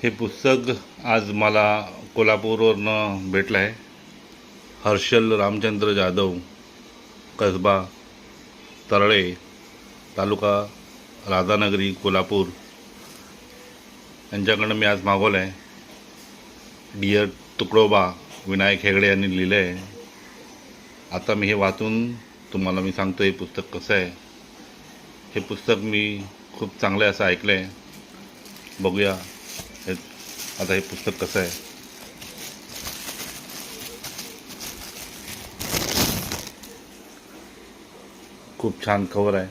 हे पुस्तक आज मला कोल्हापूरवरनं भेटलं आहे. हर्षल रामचंद्र जाधव, कसबा तरळे, तालुका राधानगरी, कोल्हापूर यांच्याकडनं मी आज मागवलं आहे. डिअर तुकडोबा विनायक हेगडे यांनी लिहिलं आहे. आता मी हे वाचून तुम्हाला मी सांगतो हे पुस्तक कसं आहे. हे पुस्तक मी खूप चांगलं असं ऐकलं आहे. बघूया आता हे पुस्तक कसं आहे. खूप छान कव्हर आहे.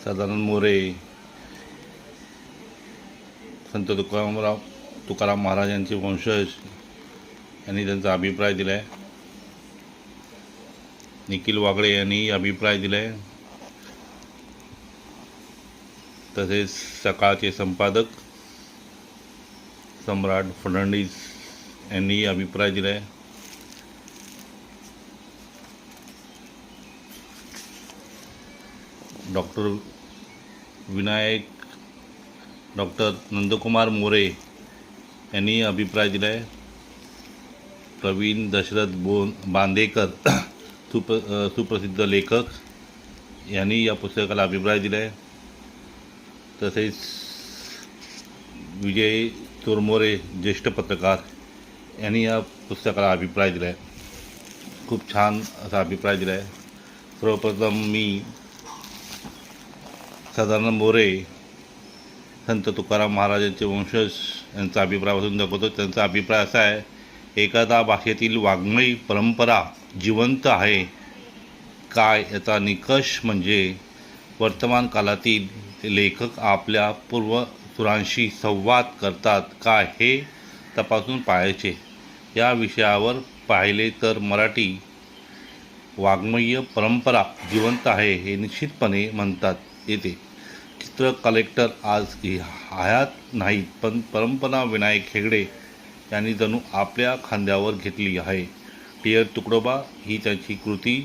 सदानंद मोरे, संत तुकाराम महाराज यांचे वंशज यांनी त्यांचा अभिप्राय दिला आहे. निखिल वागळे यांनी अभिप्राय दिला आहे. तसेच सकाळचे संपादक सम्राट फडणवीस यांनी अभिप्राय दिला आहे. डॉक्टर नंदकुमार मोरे यांनी अभिप्राय दिला आहे. प्रवीण दशरथ बांदेकर सुप्रसिद्ध लेखक यांनी या पुस्तकाला अभिप्राय दिला आहे. तसेच विजय चोरमोरे ज्येष्ठ पत्रकार यांनी या पुस्तकाला अभिप्राय दिला आहे. खूप छान असा अभिप्राय दिला आहे. सर्वप्रथम मी सदानंद मोरे, संत तुकाराम महाराजांचे वंशज यांचा अभिप्राय वाचून दाखवतो. त्यांचा अभिप्राय असा आहे: एखादा भाषेतील वाङ्मयी परंपरा जिवंत आहे काय याचा निकष म्हणजे वर्तमान काळातील लेखक आपल्या पूर्वसुरांशी संवाद करतात काय हे तपासून पाहायचे. या विषयावर पाहिले तर मराठी वाङ्मयीय परंपरा जिवंत आहे हे निश्चितपणे म्हणतात येते. चित्र कलेक्टर आज हयात नाहीत, पण परंपरा विनायक हेगडे यांनी जणू आपल्या खांद्यावर घेतली आहे. डिअर तुकडोबा ही त्यांची कृती